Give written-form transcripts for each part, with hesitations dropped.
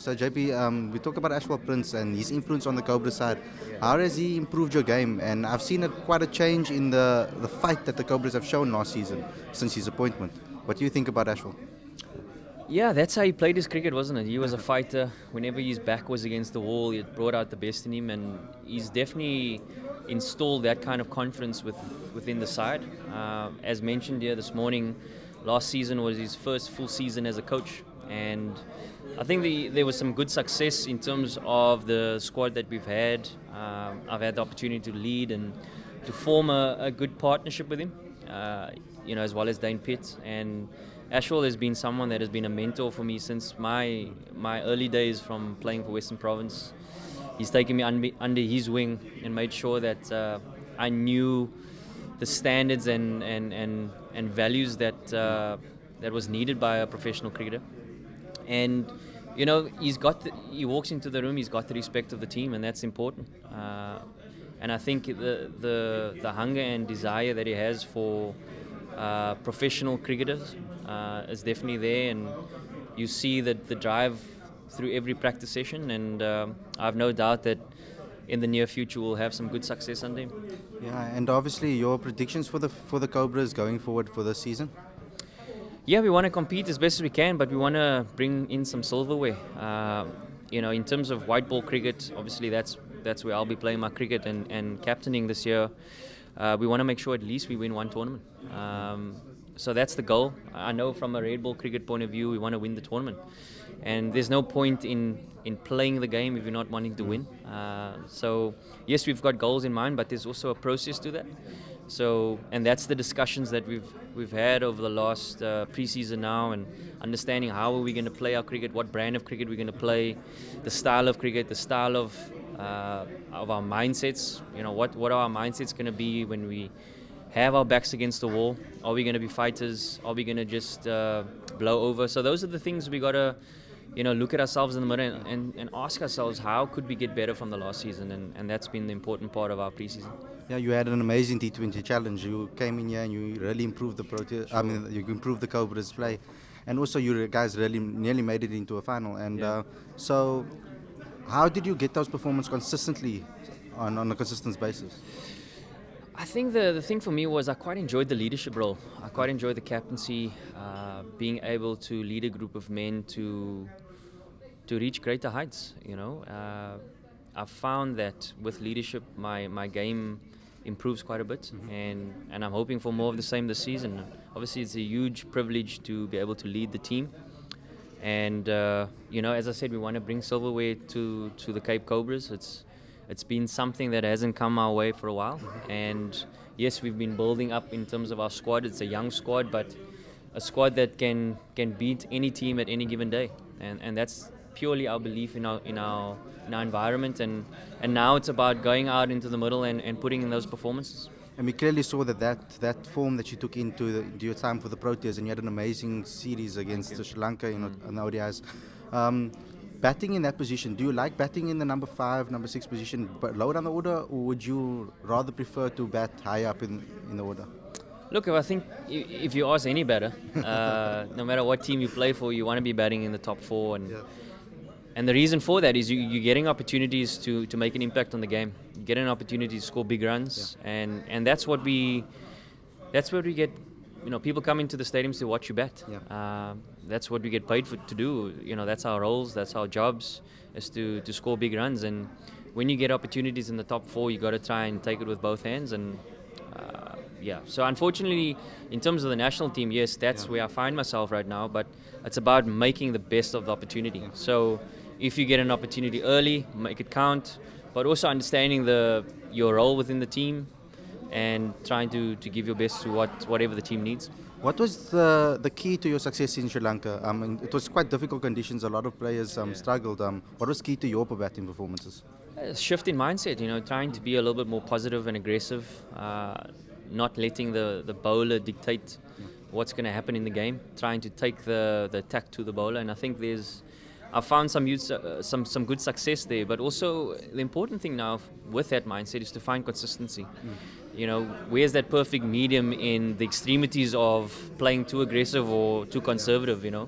So JP, we talk about Ashwell Prince and his influence on the Cobra side. How has he improved your game? And I've seen quite a change in the fight that the Cobras have shown last season since his appointment. What do you think about Ashwell? Yeah, that's how he played his cricket, wasn't it? He was a fighter. Whenever his back was against the wall, it brought out the best in him, and he's definitely installed that kind of confidence within the side. As mentioned here this morning, last season was his first full season as a coach, and I think there was some good success in terms of the squad that we've had. I've had the opportunity to lead and to form a good partnership with him, as well as Dane Pitt. And Ashwell has been someone that has been a mentor for me since my early days from playing for Western Province. He's taken me under his wing and made sure that I knew the standards and values that was needed by a professional cricketer. And he walks into the room, he's got the respect of the team, and that's important. And I think the hunger and desire that he has for professional cricketers is definitely there, and you see that the drive through every practice session, and I have no doubt that in the near future we'll have some good success under him. Yeah, and obviously your predictions for the Cobras going forward for this season? Yeah, we want to compete as best as we can, but we want to bring in some silverware. In terms of white ball cricket, obviously that's where I'll be playing my cricket and captaining this year. We want to make sure at least we win one tournament. So that's the goal. I know from a red ball cricket point of view, we want to win the tournament. And there's no point in playing the game if you're not wanting to win. So yes, we've got goals in mind, but there's also a process to that. So, and that's the discussions that we've had over the last pre-season now, and understanding how are we going to play our cricket, what brand of cricket we're going to play, the style of cricket, the style of our mindsets. What are our mindsets going to be when we have our backs against the wall? Are we going to be fighters? Are we going to just blow over? So those are the things we got to look at ourselves in the mirror and ask ourselves, how could we get better from the last season? And that's been the important part of our pre-season. Yeah, you had an amazing T20 challenge. You came in here and you really improved you improved the Cobras play, and also you guys really nearly made it into a final. And so, how did you get those performances consistently on a consistent basis? I think the thing for me was I quite enjoyed the leadership role. I quite enjoyed the captaincy, being able to lead a group of men to reach greater heights. I've found that with leadership, my game improves quite a bit, and I'm hoping for more of the same this season. Obviously, it's a huge privilege to be able to lead the team, and as I said, we want to bring silverware to the Cape Cobras. It's been something that hasn't come our way for a while, and yes, we've been building up in terms of our squad. It's a young squad, but a squad that can beat any team at any given day, and that's purely our belief in our environment, and now it's about going out into the middle and putting in those performances. And we clearly saw that form that you took into your time for the Proteas, and you had an amazing series against Sri Lanka on the ODIs. Batting in that position, do you like batting in the number 5, number 6 position, but lower down the order, or would you rather prefer to bat high up in the order? Look, I think if you ask any batter, no matter what team you play for, you want to be batting in the top 4, and the reason for that is you're getting opportunities to make an impact on the game. You get an opportunity to score big runs, and that's what we get. People come into the stadiums to watch you bat. That's what we get paid to do. That's our roles, that's our jobs, is to score big runs. And when you get opportunities in the top 4, you got to try and take it with both hands. And so unfortunately, in terms of the national team, yes, that's where I find myself right now. But it's about making the best of the opportunity. So if you get an opportunity early, make it count. But also understanding your role within the team, and trying to give your best to whatever the team needs. What was the key to your success in Sri Lanka? It was quite difficult conditions. A lot of players struggled. What was key to your batting performances? A shift in mindset, trying to be a little bit more positive and aggressive, not letting the bowler dictate what's going to happen in the game, trying to take the attack to the bowler. And I think I found some good success there, but also the important thing now with that mindset is to find consistency. Where's that perfect medium in the extremities of playing too aggressive or too conservative, And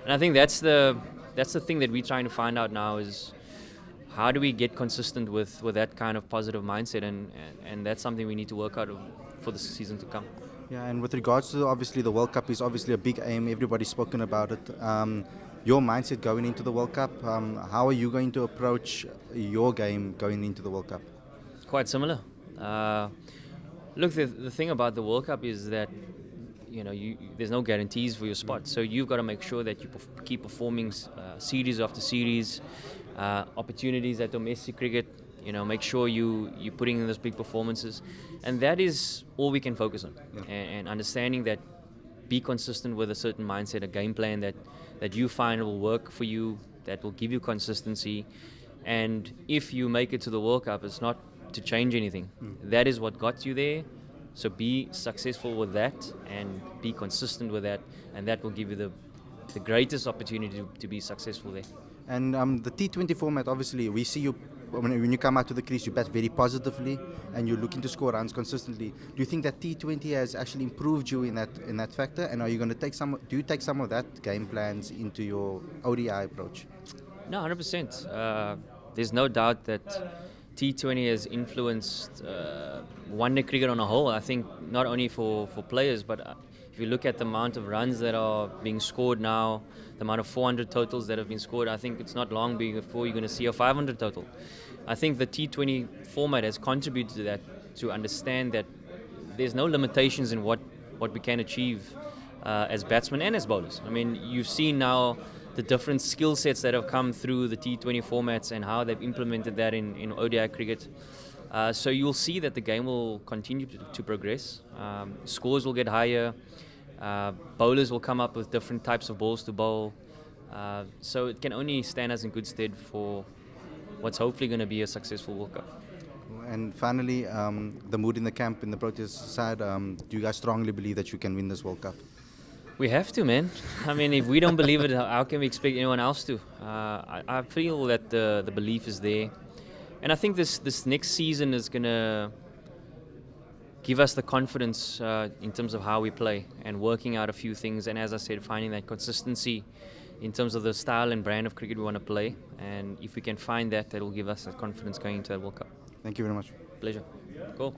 I think that's the that's the thing that we're trying to find out now is how do we get consistent with that kind of positive mindset, and that's something we need to work out for the season to come. Yeah, and with regards to obviously the World Cup is obviously a big aim. Everybody's spoken about it. Your mindset going into the World Cup, how are you going to approach your game going into the World Cup? Quite similar. Look, the thing about the World Cup is that there's no guarantees for your spot, so you've got to make sure that you keep performing series after series, opportunities at domestic cricket. Make sure you're putting in those big performances, and that is all we can focus on. And understanding that, be consistent with a certain mindset, a game plan that you find will work for you, that will give you consistency. And if you make it to the World Cup, it's not to change anything. That is what got you there. So be successful with that and be consistent with that, and that will give you the greatest opportunity to be successful there. And the T20 format, obviously, we see you when you come out to the crease, you bat very positively, and you're looking to score runs consistently. Do you think that T20 has actually improved you in that factor? And are you going to take some? Do you take some of that game plans into your ODI approach? No, 100%. There's no doubt that T20 has influenced one-day cricket on a whole. I think not only for players, but if you look at the amount of runs that are being scored now, the amount of 400 totals that have been scored, I think it's not long before you're going to see a 500 total. I think the T20 format has contributed to that, to understand that there's no limitations in what we can achieve as batsmen and as bowlers. I mean, you've seen now the different skill sets that have come through the T20 formats and how they've implemented that in ODI cricket. So you'll see that the game will continue to progress. Scores will get higher. Bowlers will come up with different types of balls to bowl. So it can only stand us in good stead for what's hopefully going to be a successful World Cup. And finally, the mood in the camp, in the Proteas side, do you guys strongly believe that you can win this World Cup? We have to, man. I mean, if we don't believe it, how can we expect anyone else to? I feel that the belief is there. And I think this next season is going to give us the confidence in terms of how we play and working out a few things. And as I said, finding that consistency in terms of the style and brand of cricket we want to play. And if we can find that, that will give us that confidence going into that World Cup. Thank you very much. Pleasure. Cool.